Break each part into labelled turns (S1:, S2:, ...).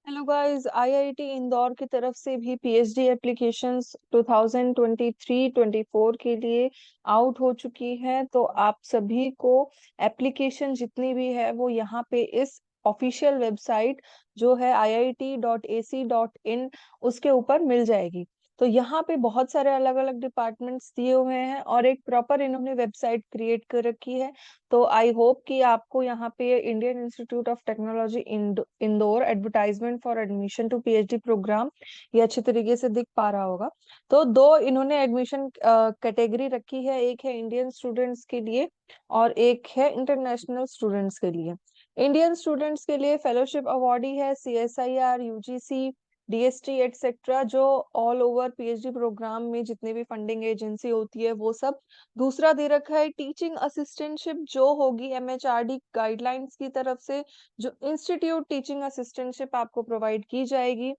S1: Hello guys, IIT Indore की तरफ से भी पीएचडी एप्लीकेशंस 2023-24 के लिए आउट हो चुकी है। तो आप सभी को एप्लीकेशन जितनी भी है वो यहाँ पे इस ऑफिशियल वेबसाइट जो है iit.ac.in उसके ऊपर मिल जाएगी। तो यहाँ पे बहुत सारे अलग अलग डिपार्टमेंट्स दिए हुए हैं और एक प्रॉपर इन्होंने वेबसाइट क्रिएट कर रखी है। तो आई होप कि आपको यहाँ पे Indian Institute of Technology Indore advertisement for admission to PhD program ये अच्छी तरीके से दिख पा रहा होगा। तो दो इन्होंने एडमिशन कैटेगरी रखी है, एक है इंडियन स्टूडेंट्स के लिए और एक है इंटरनेशनल स्टूडेंट्स के लिए। इंडियन स्टूडेंट्स के लिए फेलोशिप अवॉर्डी है सीएसआईआर, यूजीसी, डीएसटी एटसेट्रा, जो ऑल ओवर पीएचडी प्रोग्राम में जितने भी फंडिंग एजेंसी होती है वो सब। दूसरा दे रखा है टीचिंग असिस्टेंटशिप, जो होगी एमएचआरडी गाइडलाइंस की तरफ से, जो इंस्टीट्यूट टीचिंग असिस्टेंटशिप आपको प्रोवाइड की जाएगी।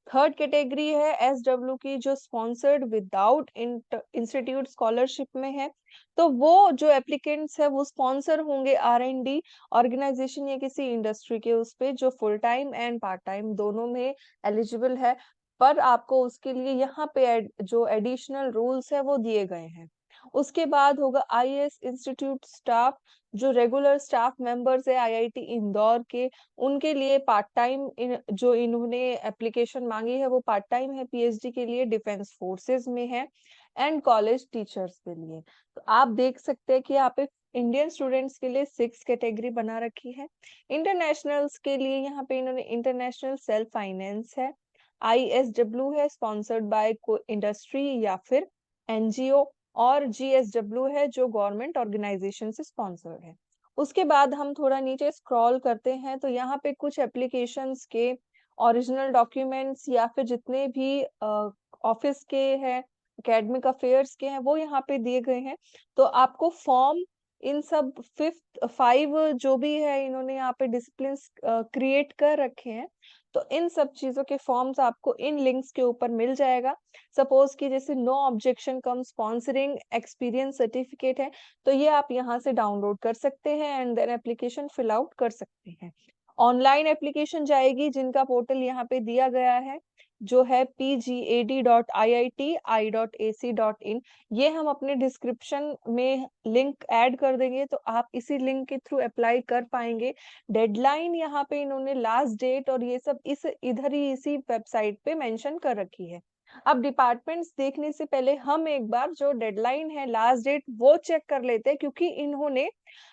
S1: थर्ड कैटेगरी है एसडब्ल्यू की, जो स्पॉन्सर्ड विदाउट इंस्टीट्यूट स्कॉलरशिप में है। तो वो जो एप्लीकेंट्स है वो स्पॉन्सर होंगे आरएनडी ऑर्गेनाइजेशन या किसी इंडस्ट्री के उस पे, जो full time and part time दोनों में एलिजिबल है। पर आपको उसके लिए यहाँ पे जो एडिशनल रूल्स है वो दिए गए हैं। उसके बाद होगा आईएएस इंस्टीट्यूट स्टाफ, जो रेगुलर स्टाफ मेंबर्स है आईआईटी इंदौर के, उनके लिए पार्ट टाइम जो इन्होंने एप्लीकेशन मांगी है वो पार्ट टाइम है पीएचडी के लिए, डिफेंस फोर्सेस में है, एंड कॉलेज टीचर्स के लिए। तो आप देख सकते हैं कि यहाँ पे इंडियन स्टूडेंट्स के लिए 6 कैटेगरी बना रखी है। इंटरनेशनल्स के लिए यहाँ पे इन्होंने इंटरनेशनल सेल्फ फाइनेंस है, आईएसडब्ल्यू है स्पॉन्सर्ड बाय को इंडस्ट्री या फिर एनजीओ, और जीएसडब्ल्यू है जो गवर्नमेंट ऑर्गेनाइजेशन से स्पॉन्सर्ड है। उसके बाद हम थोड़ा नीचे स्क्रॉल करते हैं तो यहाँ पे कुछ एप्लीकेशंस के ओरिजिनल डॉक्यूमेंट्स या फिर जितने भी ऑफिस के हैं, एकेडमिक अफेयर्स के हैं, वो यहाँ पे दिए गए हैं। तो आपको फॉर्म इन सब फिफ्थ 5 जो भी है इन्होंने यहाँ पे डिसिप्लिन क्रिएट कर रखे हैं। तो इन सब चीजों के फॉर्म्स आपको इन लिंक्स के ऊपर मिल जाएगा। सपोज कि जैसे नो ऑब्जेक्शन कम स्पॉन्सरिंग एक्सपीरियंस सर्टिफिकेट है, तो ये आप यहाँ से डाउनलोड कर सकते हैं and then application fill out कर सकते हैं। ऑनलाइन एप्लीकेशन जाएगी जिनका पोर्टल यहाँ पे दिया गया है, जो है pgad.iiti.ac.in। ये हम अपने डिस्क्रिप्शन में लिंक ऐड कर देंगे, तो आप इसी लिंक के थ्रू अप्लाई कर पाएंगे। डेडलाइन यहाँ पे इन्होंने लास्ट डेट और ये सब इस इधर ही इसी वेबसाइट पे मेंशन कर रखी है। अब डिपार्टमेंट्स देखने से पहले हम एक बार जो डेडलाइन है, लास्ट डेट, वो चेक कर लेते हैं, क्योंकि इन्होंने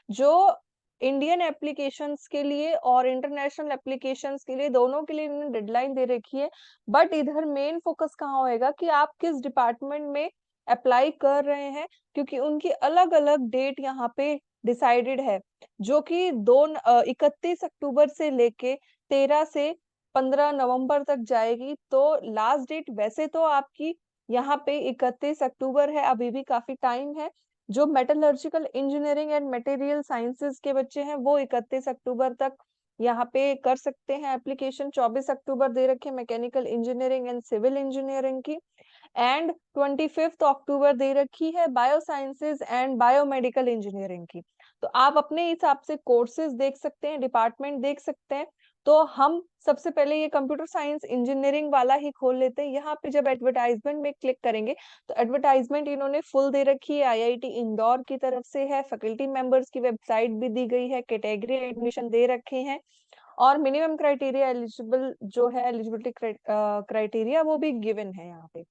S1: जो इंडियन एप्लीकेशंस के लिए और इंटरनेशनल एप्लीकेशंस के लिए दोनों के लिए इन्होंने डेडलाइन दे रखी है। बट इधर मेन फोकस कहाँ होएगा कि आप किस डिपार्टमेंट में अप्लाई कर रहे हैं, क्योंकि उनकी अलग अलग डेट यहाँ पे डिसाइडेड है, जो कि 31 अक्टूबर से लेके 13 से 15 नवंबर तक जाएगी। तो लास्ट डेट वैसे तो आपकी यहाँ पे 31 अक्टूबर है, अभी भी काफी टाइम है। जो metallurgical engineering and material sciences के बच्चे हैं वो 31 अक्टूबर तक यहाँ पे कर सकते हैं एप्लीकेशन। 24 अक्टूबर दे रखे mechanical engineering and civil engineering की, एंड 25 अक्टूबर दे रखी है biosciences and biomedical engineering की। तो आप अपने हिसाब से कोर्सेज देख सकते हैं, डिपार्टमेंट देख सकते हैं। तो हम सबसे पहले ये कंप्यूटर साइंस इंजीनियरिंग वाला ही खोल लेते हैं। यहाँ पे जब एडवर्टाइजमेंट में क्लिक करेंगे तो एडवर्टाइजमेंट इन्होंने फुल दे रखी है, आईआईटी इंदौर की तरफ से है, फैकल्टी मेंबर्स की वेबसाइट भी दी गई है, कैटेगरी एडमिशन दे रखे हैं, और मिनिमम क्राइटेरिया एलिजिबल जो है एलिजिबिलिटी क्राइटेरिया वो भी गिवन है यहाँ पे।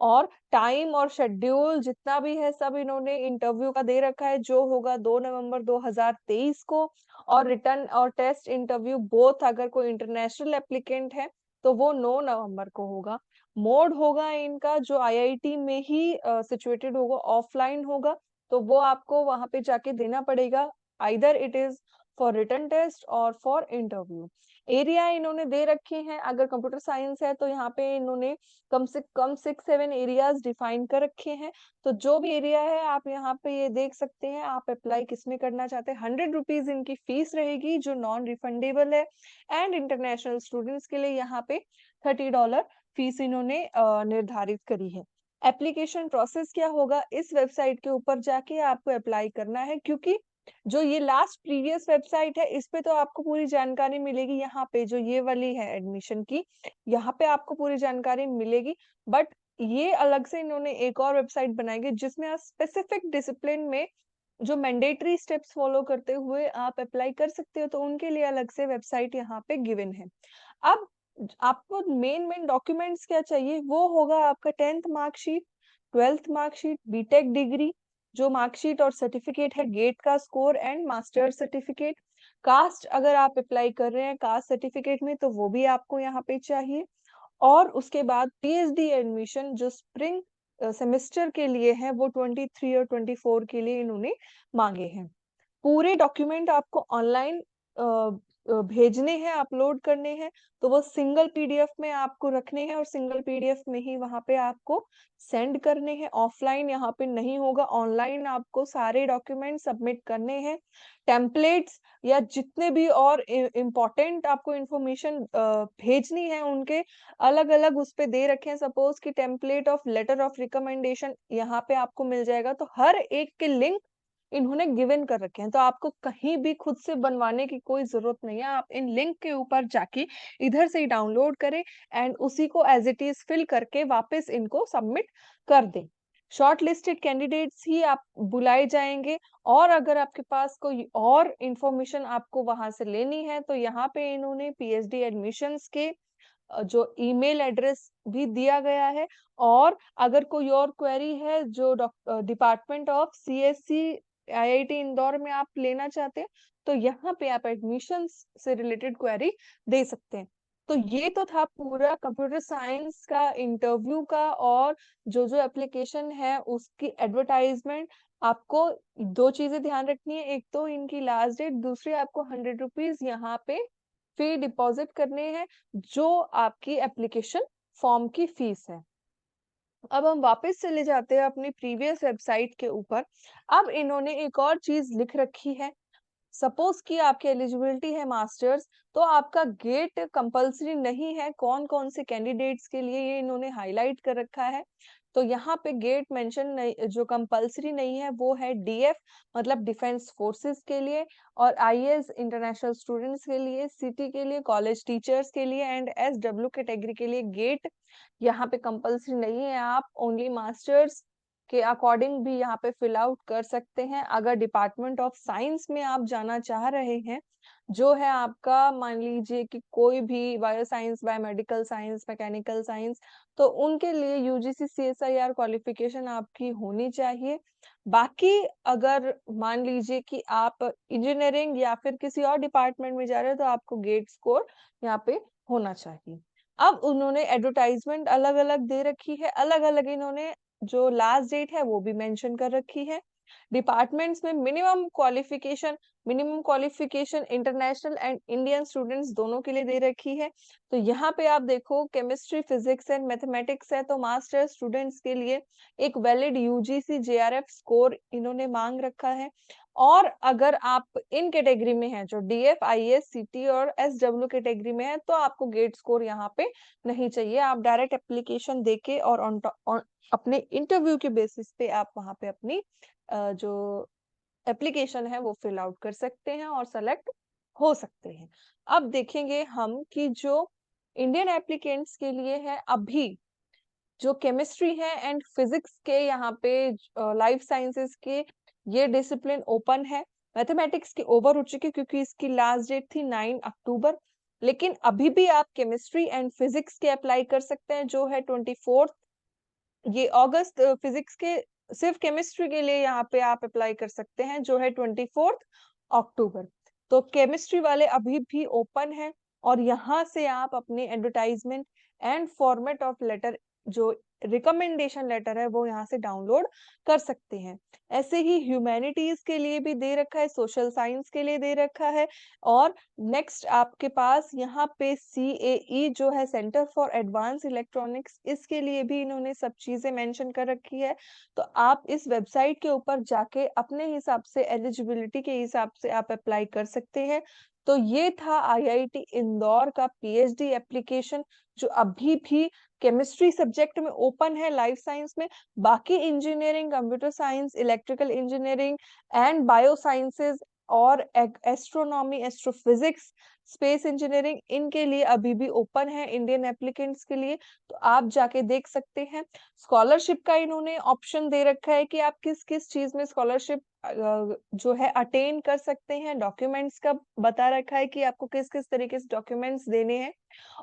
S1: और टाइम और शेड्यूल जितना भी है सब इन्होंने इंटरव्यू का दे रखा है, जो होगा 2 नवंबर 2023 को, और रिटर्न और टेस्ट इंटरव्यू बोथ अगर कोई इंटरनेशनल एप्लीकेंट है तो वो 9 नवंबर को होगा। मोड होगा इनका जो आईआईटी में ही सिचुएटेड होगा, ऑफलाइन होगा, तो वो आपको वहां पे जाके देना पड़ेगा, either it is for written test और फॉर इंटरव्यू। एरिया इन्होंने दे रखे हैं, अगर कंप्यूटर साइंस है तो यहाँ पे इन्होंने कम से कम 6-7 एरियाज डिफाइन कर रखे हैं। तो जो भी एरिया है आप यहाँ पे ये देख सकते हैं, आप अप्लाई किस में करना चाहते हैं। 100 रुपीज इनकी फीस रहेगी जो नॉन रिफंडेबल है, एंड इंटरनेशनल स्टूडेंट्स के लिए यहाँ पे $30 फीस इन्होंने निर्धारित करी है। एप्लीकेशन प्रोसेस क्या होगा, इस वेबसाइट के ऊपर जाके आपको अप्लाई करना है, क्योंकि जो ये लास्ट प्रीवियस वेबसाइट है, इस पे तो आपको पूरी जानकारी मिलेगी, यहाँ पे जो ये वाली है एडमिशन की, यहाँ पे आपको पूरी जानकारी मिलेगी। बट ये अलग से इन्होंने एक और वेबसाइट बनाई है जिसमें आप स्पेसिफिक डिसिप्लिन में जो मैंडेटरी स्टेप्स फॉलो करते हुए आप अप्लाई कर सकते हो, तो उनके लिए अलग से वेबसाइट यहाँ पे गिवन है। अब आपको मेन डॉक्यूमेंट्स क्या चाहिए, वो होगा आपका 10th marksheet, 12th marksheet, BTech degree, जो मार्कशीट और सर्टिफिकेट है, गेट का score and master certificate. Caste अगर आप अप्लाई कर रहे हैं कास्ट सर्टिफिकेट में, तो वो भी आपको यहाँ पे चाहिए। और उसके बाद पीएचडी एडमिशन जो स्प्रिंग सेमेस्टर के लिए है, वो 23 और 24 के लिए इन्होंने मांगे हैं। पूरे डॉक्यूमेंट आपको ऑनलाइन भेजने हैं, अपलोड करने हैं, तो वो सिंगल पीडीएफ में आपको रखने हैं और सिंगल पीडीएफ में ही वहां पे आपको सेंड करने हैं। ऑफलाइन यहाँ पे नहीं होगा, ऑनलाइन आपको सारे डॉक्यूमेंट सबमिट करने हैं। टेम्पलेट्स या जितने भी और इम्पोर्टेंट आपको इंफॉर्मेशन भेजनी है, उनके अलग अलग उस पे दे रखे हैं। सपोज कि template of letter of recommendation यहाँ पे आपको मिल जाएगा, तो हर एक के लिंक इन्होंने गिवन कर रखे हैं, तो आपको कहीं भी खुद से बनवाने की कोई जरूरत नहीं है। आप इन लिंक के ऊपर जाके इधर से ही डाउनलोड करें एंड उसी को एज इट इज फिल करके वापस इनको सबमिट कर दें। शॉर्ट लिस्टेड कैंडिडेट्स ही आप बुलाए जाएंगे। और अगर आपके पास कोई और इंफॉर्मेशन आपको वहां से लेनी है, तो यहाँ पे इन्होंने पीएचडी एडमिशंस के जो ईमेल एड्रेस भी दिया गया है। और अगर कोई और क्वेरी है जो department of CSC IIT Indore में आप लेना चाहते हैं, तो यहाँ पे आप एडमिशन से रिलेटेड क्वेरी दे सकते हैं। तो ये तो था पूरा कंप्यूटर साइंस का इंटरव्यू का। और जो जो एप्लीकेशन है उसकी एडवर्टाइजमेंट, आपको दो चीजें ध्यान रखनी है, एक तो इनकी लास्ट डेट, दूसरी आपको 100 रुपीज यहाँ पे फी डिपॉजिट करने हैं, जो आपकी एप्लीकेशन फॉर्म की फीस है। अब हम वापस चले जाते हैं अपनी प्रीवियस वेबसाइट के ऊपर। अब इन्होंने एक और चीज लिख रखी है। सपोज कि आपकी एलिजिबिलिटी है मास्टर्स, तो आपका गेट कंपलसरी नहीं है। कौन कौन से कैंडिडेट्स के लिए ये इन्होंने हाईलाइट कर रखा है, तो यहाँ पे गेट मेंशन नहीं, जो कंपलसरी नहीं है वो है डीएफ मतलब डिफेंस फोर्सेस के लिए, और आईएएस इंटरनेशनल स्टूडेंट्स के लिए, सिटी के लिए, कॉलेज टीचर्स के लिए एंड एसडब्ल्यू कैटेगरी के लिए गेट यहाँ पे कंपलसरी नहीं है। आप ओनली मास्टर्स के अकॉर्डिंग भी यहाँ पे फिल आउट कर सकते हैं। अगर डिपार्टमेंट ऑफ साइंस में आप जाना चाह रहे हैं, जो है आपका, मान लीजिए कि कोई भी bio science, biomedical science, mechanical science, तो उनके लिए यूजीसी सीएसआईआर क्वालिफिकेशन आपकी होनी चाहिए। बाकी अगर मान लीजिए कि आप इंजीनियरिंग या फिर किसी और डिपार्टमेंट में जा रहे हो, तो आपको गेट स्कोर यहाँ पे होना चाहिए। अब उन्होंने एडवर्टाइजमेंट अलग अलग दे रखी है, अलग अलग इन्होंने जो लास्ट डेट है वो भी मेंशन कर रखी है। डिपार्टमेंट्स में minimum qualification international and Indian students दोनों के लिए दे रखी है। तो यहाँ पे आप देखो केमिस्ट्री, फिजिक्स एंड मैथमेटिक्स है, तो मास्टर स्टूडेंट्स के लिए एक वैलिड यूजीसी जेआरएफ स्कोर इन्होंने मांग रखा है। और अगर आप इन कैटेगरी में हैं, जो डीएफ, आईएएस, सीटी और एसडब्ल्यू कैटेगरी में है, तो आपको गेट स्कोर यहाँ पे नहीं चाहिए। आप डायरेक्ट एप्लीकेशन देके और अपने इंटरव्यू के बेसिस पे आप वहां पे अपनी जो एप्लीकेशन है वो फिल आउट कर सकते हैं और सेलेक्ट हो सकते हैं। अब देखेंगे हम कि जो इंडियन एप्लीकेंट्स के लिए है, अभी जो केमिस्ट्री है एंड फिजिक्स के यहाँ पे, लाइफ साइंसेस के ये डिसिप्लिन ओपन है। मैथमेटिक्स की ओवर हो चुकी है क्योंकि इसकी लास्ट डेट थी 9 अक्टूबर। लेकिन अभी भी आप केमिस्ट्री एंड फिजिक्स के अप्लाई कर सकते हैं, जो है 24 ये अगस्त। फिजिक्स के सिर्फ केमिस्ट्री के लिए यहाँ पे आप अप्लाई कर सकते हैं, जो है 24 अक्टूबर। तो केमिस्ट्री वाले अभी भी ओपन है, और यहाँ से आप अपनी advertisement and format of letter, जो रिकमेंडेशन लेटर है, वो यहाँ से डाउनलोड कर सकते हैं। ऐसे ही ह्यूमैनिटीज के लिए भी दे रखा है, सोशल साइंस के लिए दे रखा है। और नेक्स्ट आपके पास यहाँ पे CAE जो है, सेंटर फॉर एडवांस इलेक्ट्रॉनिक्स, इसके लिए भी इन्होंने सब चीजें मेंशन कर रखी है। तो आप इस वेबसाइट के ऊपर जाके अपने हिसाब से, एलिजिबिलिटी के हिसाब से आप अप्लाई कर सकते हैं। तो ये था आईआईटी इंदौर का पीएचडी एप्लीकेशन, जो अभी भी केमिस्ट्री सब्जेक्ट में ओपन है, लाइफ साइंस में। बाकी engineering, computer science, electrical engineering and bio sciences और एस्ट्रोनॉमी, एस्ट्रोफिजिक्स, स्पेस इंजीनियरिंग, इनके लिए अभी भी ओपन है इंडियन एप्लीकेंट्स के लिए। तो आप जाके देख सकते हैं। स्कॉलरशिप का इन्होंने ऑप्शन दे रखा है कि आप किस किस चीज में स्कॉलरशिप जो है अटेन कर सकते हैं। डॉक्यूमेंट्स का बता रखा है कि आपको किस किस तरीके से डॉक्यूमेंट्स देने हैं।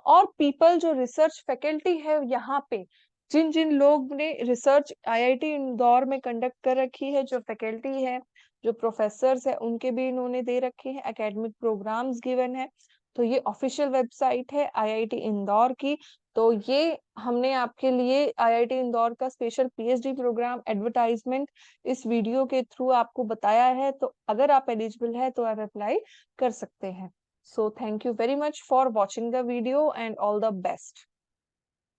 S1: और पीपल, जो रिसर्च फैकल्टी है यहाँ पे, जिन जिन लोग ने रिसर्च आईआईटी इंदौर में कंडक्ट कर रखी है, जो फैकल्टी है, जो प्रोफेसर्स है, उनके भी इन्होंने दे रखे हैं। एकेडमिक प्रोग्राम्स गिवन है। तो ये ऑफिशियल वेबसाइट है आईआईटी इंदौर की। तो ये हमने आपके लिए आईआईटी इंदौर का स्पेशल पीएचडी प्रोग्राम एडवर्टाइजमेंट इस वीडियो के थ्रू आपको बताया है। तो अगर आप एलिजिबल है तो आप अप्लाई कर सकते हैं। So thank you very much for watching the video and all the best.